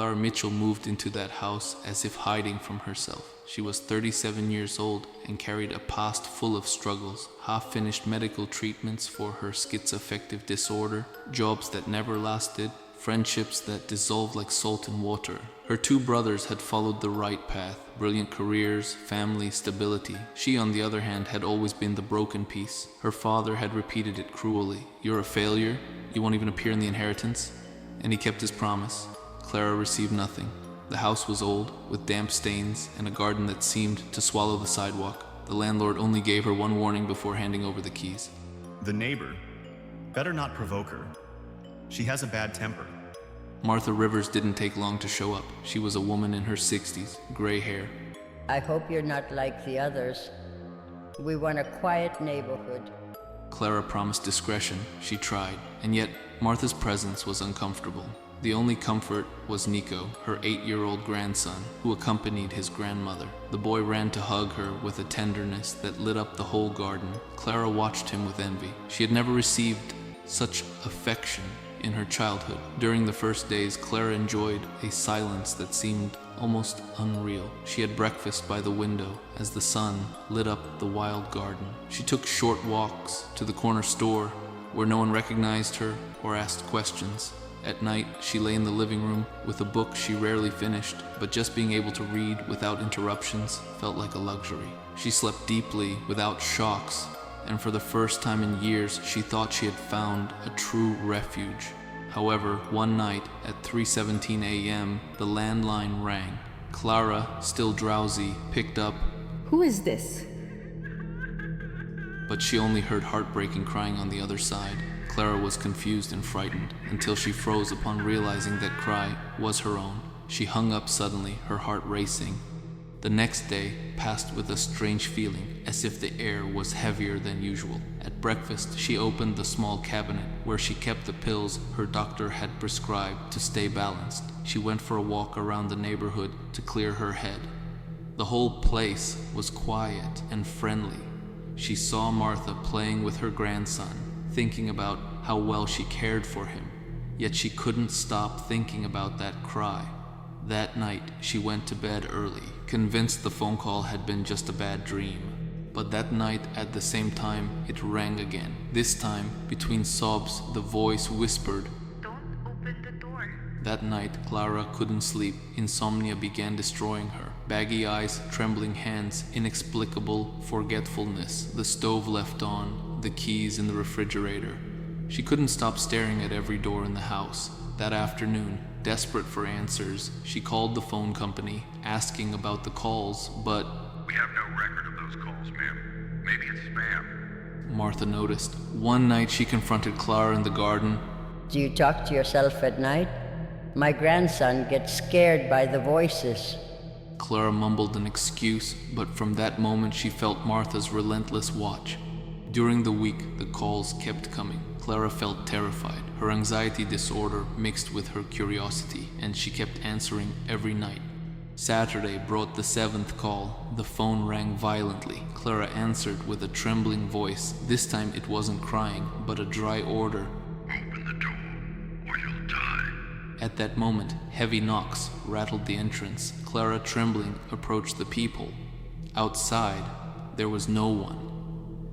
Clara Mitchell moved into that house as if hiding from herself. She was 37 years old and carried a past full of struggles, half-finished medical treatments for her schizoaffective disorder, jobs that never lasted, friendships that dissolved like salt in water. Her two brothers had followed the right path, brilliant careers, family, stability. She, on the other hand, had always been the broken piece. Her father had repeated it cruelly. "You're a failure, you won't even appear in the inheritance." And he kept his promise. Clara received nothing. The house was old, with damp stains and a garden that seemed to swallow the sidewalk. The landlord only gave her one warning before handing over the keys. The neighbor. Better not provoke her. She has a bad temper. Martha Rivers didn't take long to show up. She was a woman in her 60s, gray hair. I hope you're not like the others. We want a quiet neighborhood. Clara promised discretion. She tried, and yet Martha's presence was uncomfortable. The only comfort was Nico, her 8-year-old grandson, who accompanied his grandmother. The boy ran to hug her with a tenderness that lit up the whole garden. Clara watched him with envy. She had never received such affection in her childhood. During the first days, Clara enjoyed a silence that seemed almost unreal. She had breakfast by the window as the sun lit up the wild garden. She took short walks to the corner store where no one recognized her or asked questions. At night, she lay in the living room with a book she rarely finished, but just being able to read without interruptions felt like a luxury. She slept deeply without shocks, and for the first time in years, she thought she had found a true refuge. However, one night at 3:17 a.m., the landline rang. Clara, still drowsy, picked up, "Who is this?" but she only heard heartbreaking crying on the other side. Clara was confused and frightened until she froze upon realizing that cry was her own. She hung up suddenly, her heart racing. The next day passed with a strange feeling, as if the air was heavier than usual. At breakfast, she opened the small cabinet where she kept the pills her doctor had prescribed to stay balanced. She went for a walk around the neighborhood to clear her head. The whole place was quiet and friendly. She saw Martha playing with her grandson, thinking about how well she cared for him. Yet she couldn't stop thinking about that cry. That night, she went to bed early, convinced the phone call had been just a bad dream. But that night, at the same time, it rang again. This time, between sobs, the voice whispered, "Don't open the door." That night, Clara couldn't sleep. Insomnia began destroying her. Baggy eyes, trembling hands, inexplicable forgetfulness. The stove left on, the keys in the refrigerator. She couldn't stop staring at every door in the house. That afternoon, desperate for answers, she called the phone company, asking about the calls, but "We have no record of those calls, ma'am. Maybe it's spam." Martha noticed. One night she confronted Clara in the garden. Do you talk to yourself at night? My grandson gets scared by the voices. Clara mumbled an excuse, but from that moment she felt Martha's relentless watch. During the week, the calls kept coming. Clara felt terrified. Her anxiety disorder mixed with her curiosity, and she kept answering every night. Saturday brought the 7th call. The phone rang violently. Clara answered with a trembling voice. This time it wasn't crying, but a dry order. "Open the door, or you'll die." At that moment, heavy knocks rattled the entrance. Clara, trembling, approached the people. Outside, there was no one.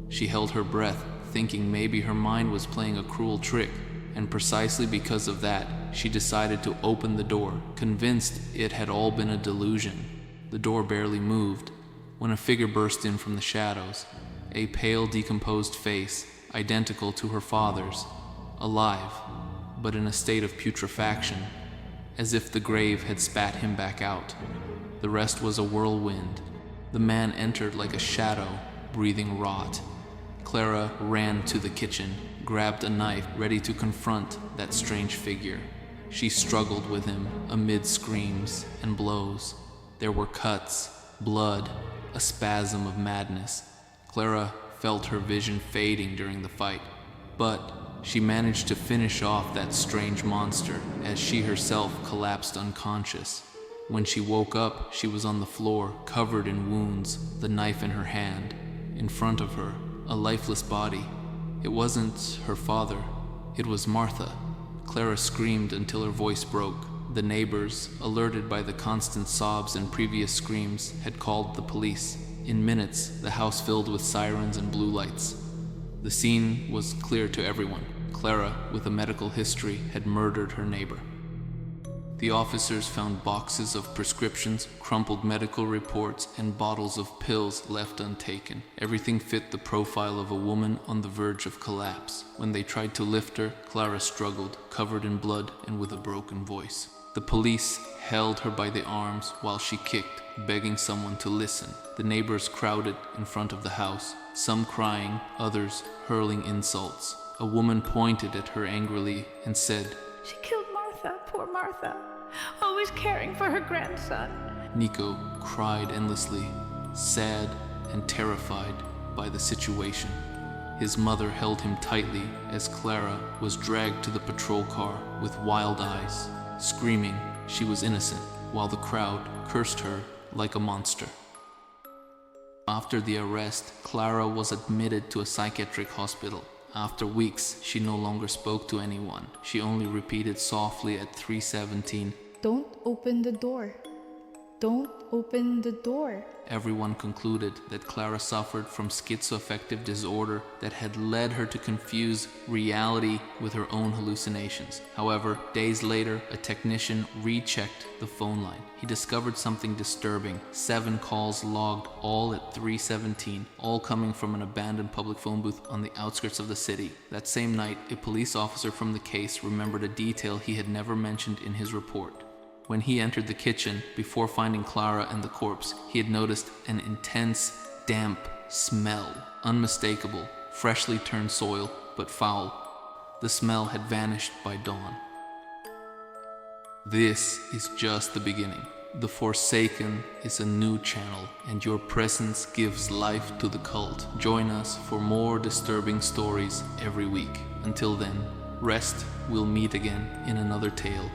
She held her breath, thinking maybe her mind was playing a cruel trick, and precisely because of that, she decided to open the door, convinced it had all been a delusion. The door barely moved when a figure burst in from the shadows, a pale, decomposed face, identical to her father's, alive, but in a state of putrefaction, as if the grave had spat him back out. The rest was a whirlwind. The man entered like a shadow, breathing rot. Clara ran to the kitchen, grabbed a knife, ready to confront that strange figure. She struggled with him amid screams and blows. There were cuts, blood, a spasm of madness. Clara felt her vision fading during the fight, but she managed to finish off that strange monster as she herself collapsed unconscious. When she woke up, she was on the floor, covered in wounds, the knife in her hand. In front of her, a lifeless body. It wasn't her father. It was Martha. Clara screamed until her voice broke. The neighbors, alerted by the constant sobs and previous screams, had called the police. In minutes, the house filled with sirens and blue lights. The scene was clear to everyone. Clara, with a medical history, had murdered her neighbor. The officers found boxes of prescriptions, crumpled medical reports, and bottles of pills left untaken. Everything fit the profile of a woman on the verge of collapse. When they tried to lift her, Clara struggled, covered in blood and with a broken voice. The police held her by the arms while she kicked, begging someone to listen. The neighbors crowded in front of the house, some crying, others hurling insults. A woman pointed at her angrily and said, She killed Martha, poor Martha, always caring for her grandson. Nico cried endlessly, sad and terrified by the situation. His mother held him tightly as Clara was dragged to the patrol car with wild eyes, screaming she was innocent, while the crowd cursed her like a monster. After the arrest, Clara was admitted to a psychiatric hospital. After weeks, she no longer spoke to anyone. She only repeated softly at 3:17, "Don't open the door. Don't open the door." Everyone concluded that Clara suffered from schizoaffective disorder that had led her to confuse reality with her own hallucinations. However, days later, a technician rechecked the phone line. He discovered something disturbing. 7 calls logged, all at 3:17, all coming from an abandoned public phone booth on the outskirts of the city. That same night, a police officer from the case remembered a detail he had never mentioned in his report. When he entered the kitchen, before finding Clara and the corpse, he had noticed an intense, damp smell, unmistakable, freshly turned soil, but foul. The smell had vanished by dawn. This is just the beginning. The Forsaken is a new channel, and your presence gives life to the cult. Join us for more disturbing stories every week. Until then, rest. We'll meet again in another tale.